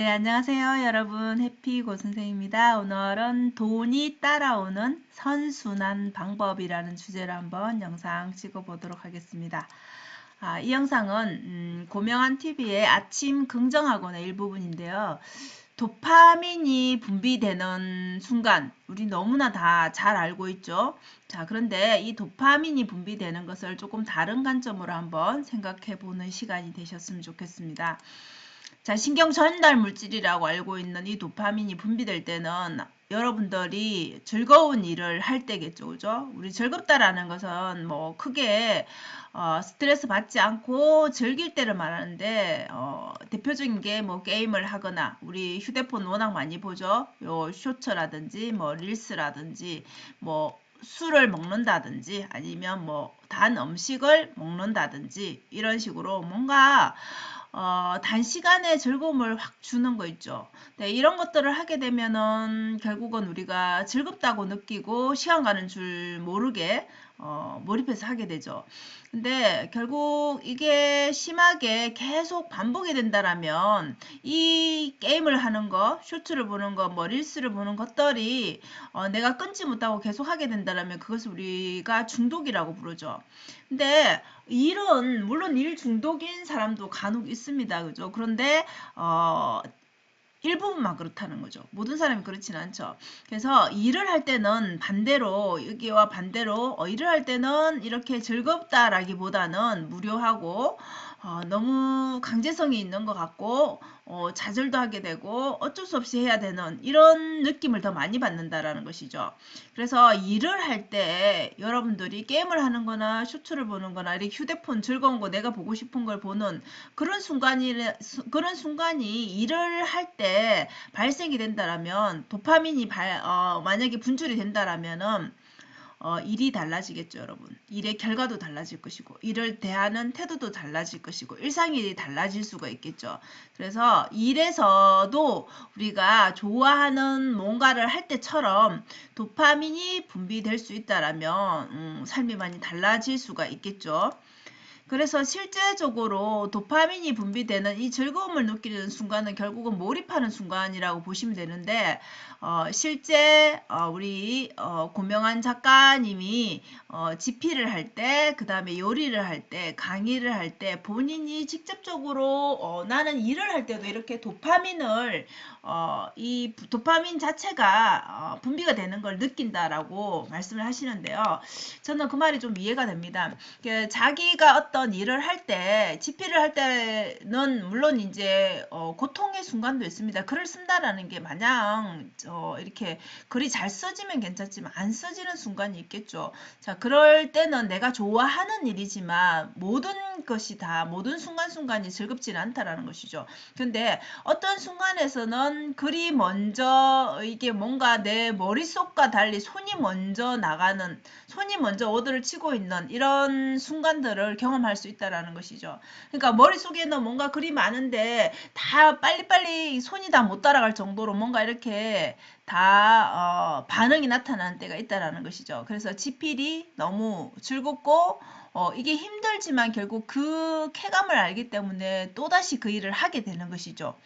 네, 안녕하세요, 여러분. 해피 고선생입니다. 오늘은 돈이 따라오는 선순환 방법이라는 주제로 한번 영상 찍어보도록 하겠습니다. 이 영상은 고명한 TV의 아침 긍정학원의 일부분인데요. 도파민이 분비되는 순간, 우리 너무나 다 잘 알고 있죠. 자, 그런데 이 도파민이 분비되는 것을 조금 다른 관점으로 한번 생각해 보는 시간이 되셨으면 좋겠습니다. 자, 신경 전달 물질이라고 알고 있는 이 도파민이 분비될 때는 여러분들이 즐거운 일을 할 때겠죠, 그죠? 우리 즐겁다라는 것은 뭐 크게 스트레스 받지 않고 즐길 때를 말하는데 대표적인 게 뭐 게임을 하거나 우리 휴대폰 워낙 많이 보죠. 요 쇼츠라든지 뭐 릴스라든지 뭐 술을 먹는다든지 아니면 뭐 단 음식을 먹는다든지 이런 식으로 뭔가 단시간에 즐거움을 확 주는 거 있죠. 네, 이런 것들을 하게 되면은 결국은 우리가 즐겁다고 느끼고 시간 가는 줄 모르게 몰입해서 하게 되죠. 근데 결국 이게 심하게 계속 반복이 된다라면 이 게임을 하는 거, 쇼츠를 보는 거, 뭐 릴스를 보는 것들이 내가 끊지 못하고 계속 하게 된다라면 그것을 우리가 중독이라고 부르죠. 근데 물론 일 중독인 사람도 간혹 있습니다. 그죠? 그런데, 일부분만 그렇다는 거죠. 모든 사람이 그렇진 않죠. 그래서 일을 할 때는 반대로, 여기와 반대로, 일을 할 때는 이렇게 즐겁다라기보다는 무료하고, 너무 강제성이 있는 것 같고, 좌절도 하게 되고, 어쩔 수 없이 해야 되는 이런 느낌을 더 많이 받는다라는 것이죠. 그래서 일을 할 때 여러분들이 게임을 하는 거나 쇼츠를 보는 거나 이렇게 휴대폰 즐거운 거 내가 보고 싶은 걸 보는 그런 순간이 일을 할 때 발생이 된다라면 도파민이 만약에 분출이 된다라면은 일이 달라지겠죠, 여러분. 일의 결과도 달라질 것이고, 일을 대하는 태도도 달라질 것이고, 일상일이 달라질 수가 있겠죠. 그래서 일에서도 우리가 좋아하는 뭔가를 할 때처럼 도파민이 분비될 수 있다라면 삶이 많이 달라질 수가 있겠죠. 그래서 실제적으로 도파민이 분비되는 이 즐거움을 느끼는 순간은 결국은 몰입하는 순간이라고 보시면 되는데 실제 우리 고명한 작가님이 집필을 할 때, 그 다음에 요리를 할 때, 강의를 할 때 본인이 직접적으로 나는 일을 할 때도 이렇게 이 도파민 자체가 분비가 되는 걸 느낀다라고 말씀을 하시는데요. 저는 그 말이 좀 이해가 됩니다. 자기가 어떤 일을 할 때, 집필을 할 때는 물론 이제 고통의 순간도 있습니다. 글을 쓴다라는 게 마냥 이렇게 글이 잘 써지면 괜찮지만 안 써지는 순간이 있겠죠. 자, 그럴 때는 내가 좋아하는 일이지만 모든 순간순간이 즐겁지는 않다라는 것이죠. 근데 어떤 순간에서는 글이 먼저 이게 뭔가 내 머릿속과 달리 손이 먼저 오더를 치고 있는 이런 순간들을 경험할 수 있다라는 것이죠. 그러니까 머릿속에는 뭔가 글이 많은데 다 빨리빨리 손이 다 못 따라갈 정도로 뭔가 이렇게 다 반응이 나타나는 때가 있다라는 것이죠. 그래서 지필이 너무 즐겁고 이게 힘들지만 결국 그 쾌감을 알기 때문에 또다시 그 일을 하게 되는 것이죠.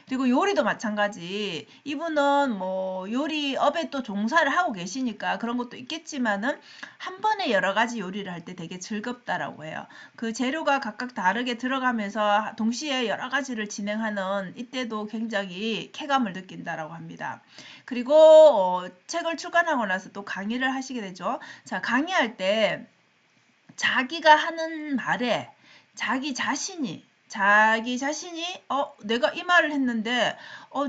그리고 요리도 마찬가지. 이분은 뭐 요리업에 또 종사를 하고 계시니까 그런 것도 있겠지만은 한 번에 여러 가지 요리를 할 때 되게 즐겁다라고 해요. 그 재료가 각각 다르게 들어가면서 동시에 여러 가지를 진행하는 이때도 굉장히 쾌감을 느낀다라고 합니다. 그리고 책을 출간하고 나서 또 강의를 하시게 되죠. 자, 강의할 때 자기가 하는 말에 자기 자신이 내가 이 말을 했는데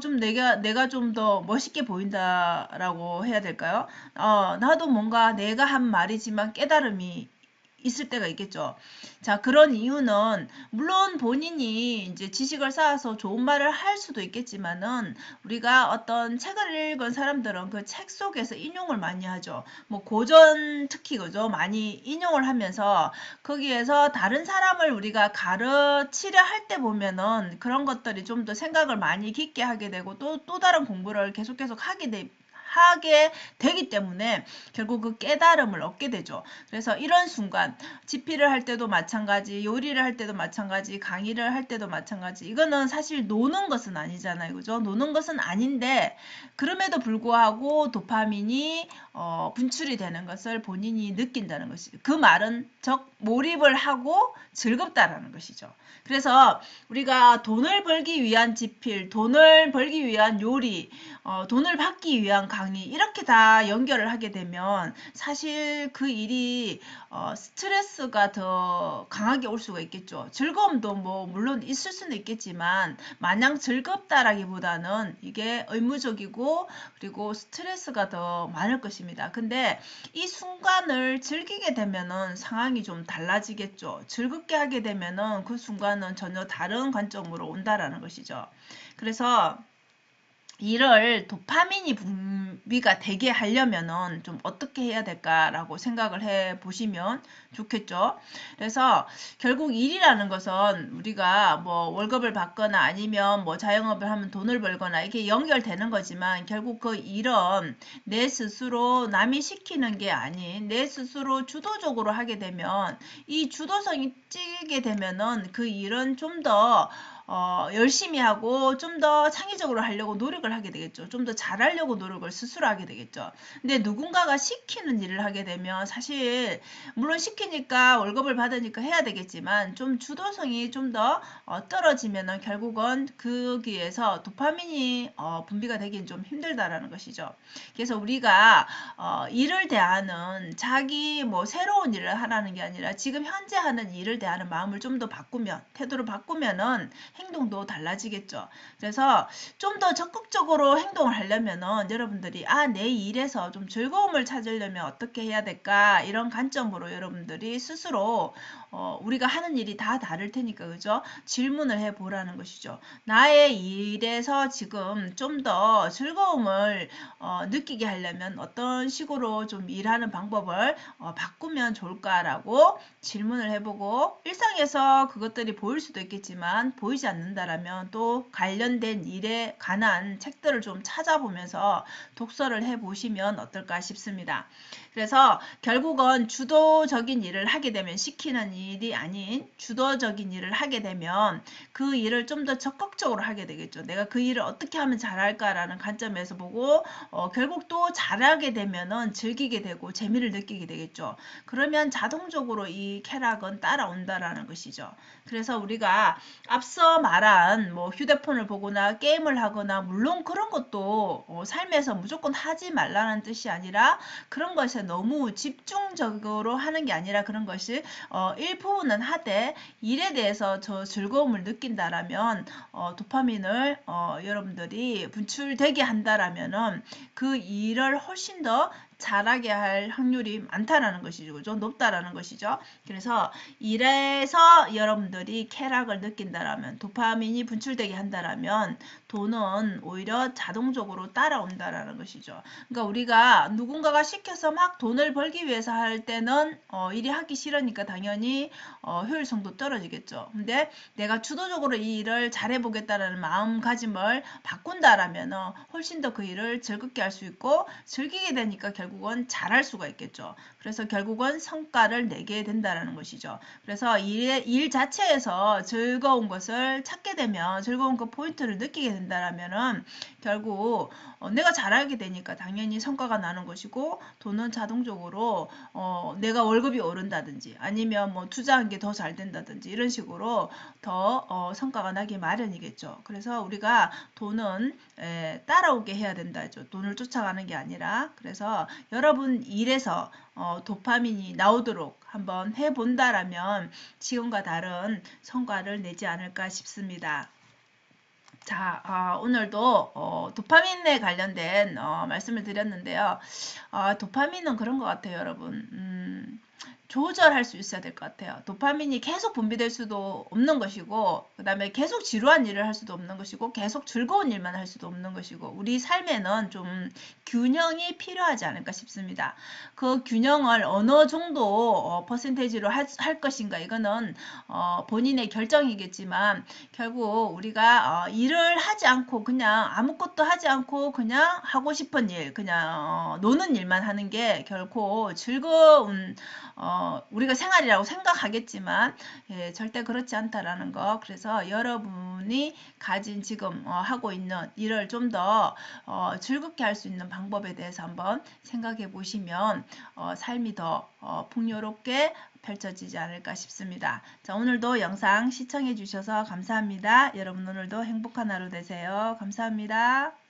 좀 내가 좀 더 멋있게 보인다라고 해야 될까요? 나도 뭔가 내가 한 말이지만 깨달음이 있을 때가 있겠죠. 자, 그런 이유는 물론 본인이 이제 지식을 쌓아서 좋은 말을 할 수도 있겠지만은 우리가 어떤 책을 읽은 사람들은 그 책 속에서 인용을 많이 하죠. 뭐 고전 특히 그죠? 많이 인용을 하면서 거기에서 다른 사람을 우리가 가르치려 할 때 보면은 그런 것들이 좀 더 생각을 많이 깊게 하게 되고 또 다른 공부를 계속 하게 되기 때문에 결국 그 깨달음을 얻게 되죠. 그래서 이런 순간 집필을 할 때도 마찬가지, 요리를 할 때도 마찬가지, 강의를 할 때도 마찬가지. 이거는 사실 노는 것은 아니잖아요. 그죠? 노는 것은 아닌데 그럼에도 불구하고 도파민이 분출이 되는 것을 본인이 느낀다는 것이죠. 그 말은 즉 몰입을 하고 즐겁다라는 것이죠. 그래서 우리가 돈을 벌기 위한 집필, 돈을 벌기 위한 요리, 돈을 받기 위한 강의 이렇게 다 연결을 하게 되면 사실 그 일이 스트레스가 더 강하게 올 수가 있겠죠. 즐거움도 뭐 물론 있을 수는 있겠지만 마냥 즐겁다라기보다는 이게 의무적이고 그리고 스트레스가 더 많을 것입니다. 근데 이 순간을 즐기게 되면은 상황이 좀 달라지겠죠. 즐겁게 하게 되면은 그 순간은 전혀 다른 관점으로 온다라는 것이죠. 그래서 이를 도파민이 분비가 되게 하려면은 좀 어떻게 해야 될까라고 생각을 해 보시면 좋겠죠. 그래서 결국 일이라는 것은 우리가 뭐 월급을 받거나 아니면 뭐 자영업을 하면 돈을 벌거나 이게 연결되는 거지만 결국 그 일은 내 스스로 남이 시키는 게 아닌 내 스스로 주도적으로 하게 되면 이 주도성이 찌게 되면은 그 일은 좀더 열심히 하고 좀 더 창의적으로 하려고 노력을 하게 되겠죠. 좀 더 잘하려고 노력을 스스로 하게 되겠죠. 근데 누군가가 시키는 일을 하게 되면 사실 물론 시키니까 월급을 받으니까 해야 되겠지만 좀 주도성이 좀 더 떨어지면은 결국은 거기에서 도파민이 분비가 되긴 좀 힘들다라는 것이죠. 그래서 우리가 일을 대하는 자기 뭐 새로운 일을 하라는 게 아니라 지금 현재 하는 일을 대하는 마음을 좀 더 바꾸면 태도를 바꾸면은 행동도 달라지겠죠. 그래서 좀 더 적극적으로 행동을 하려면은 여러분들이 내 일에서 좀 즐거움을 찾으려면 어떻게 해야 될까 이런 관점으로 여러분들이 스스로 우리가 하는 일이 다 다를 테니까 그죠? 질문을 해보라는 것이죠. 나의 일에서 지금 좀 더 즐거움을 느끼게 하려면 어떤 식으로 좀 일하는 방법을 바꾸면 좋을까라고 질문을 해보고 일상에서 그것들이 보일 수도 있겠지만 보이지 않는다라면 또 관련된 일에 관한 책들을 좀 찾아보면서 독서를 해보시면 어떨까 싶습니다. 그래서 결국은 주도적인 일을 하게 되면 시키는 일이 아닌 주도적인 일을 하게 되면 그 일을 좀 더 적극적으로 하게 되겠죠. 내가 그 일을 어떻게 하면 잘할까라는 관점에서 보고 결국 또 잘하게 되면은 즐기게 되고 재미를 느끼게 되겠죠. 그러면 자동적으로 이 쾌락은 따라온다라는 것이죠. 그래서 우리가 앞서 말한 뭐 휴대폰을 보거나 게임을 하거나 물론 그런 것도 삶에서 무조건 하지 말라는 뜻이 아니라 그런 것에 너무 집중적으로 하는 게 아니라 그런 것이 일부분은 하되 일에 대해서 저 즐거움을 느낀다라면 도파민을 여러분들이 분출되게 한다라면은 그 일을 훨씬 더 잘하게 할 확률이 많다라는 것이죠. 그죠? 높다라는 것이죠. 그래서 이래서 여러분들이 쾌락을 느낀다라면 도파민이 분출되게 한다라면 돈은 오히려 자동적으로 따라온다라는 것이죠. 그러니까 우리가 누군가가 시켜서 막 돈을 벌기 위해서 할 때는 일이 하기 싫으니까 당연히 효율성도 떨어지겠죠. 근데 내가 주도적으로 이 일을 잘해보겠다라는 마음가짐을 바꾼다라면 훨씬 더 그 일을 즐겁게 할 수 있고 즐기게 되니까 결국은 잘할 수가 있겠죠. 그래서 결국은 성과를 내게 된다라는 것이죠. 그래서 일 자체에서 즐거운 것을 찾게 되면 즐거운 그 포인트를 느끼게 된다라면은 결국 내가 잘하게 되니까 당연히 성과가 나는 것이고 돈은 자동적으로 내가 월급이 오른다든지 아니면 뭐 투자한 게 더 잘 된다든지 이런 식으로 더 성과가 나기 마련이겠죠. 그래서 우리가 돈은 따라오게 해야 된다죠. 돈을 쫓아가는 게 아니라 그래서 여러분 일에서 도파민이 나오도록 한번 해본다라면 지금과 다른 성과를 내지 않을까 싶습니다. 자, 오늘도 도파민에 관련된 말씀을 드렸는데요. 도파민은 그런 것 같아요, 여러분. 조절할 수 있어야 될 것 같아요. 도파민이 계속 분비될 수도 없는 것이고, 그 다음에 계속 지루한 일을 할 수도 없는 것이고, 계속 즐거운 일만 할 수도 없는 것이고, 우리 삶에는 좀 균형이 필요하지 않을까 싶습니다. 그 균형을 어느 정도 퍼센테이지로 할 것인가, 이거는 본인의 결정이겠지만, 결국 우리가 일을 하지 않고 그냥 아무것도 하지 않고 그냥 하고 싶은 일, 그냥 노는 일만 하는 게 결코 즐거운 우리가 생활이라고 생각하겠지만 절대 그렇지 않다라는 거. 그래서 여러분이 가진 지금 하고 있는 일을 좀 더 즐겁게 할 수 있는 방법에 대해서 한번 생각해 보시면 삶이 더 풍요롭게 펼쳐지지 않을까 싶습니다. 자, 오늘도 영상 시청해 주셔서 감사합니다. 여러분 오늘도 행복한 하루 되세요. 감사합니다.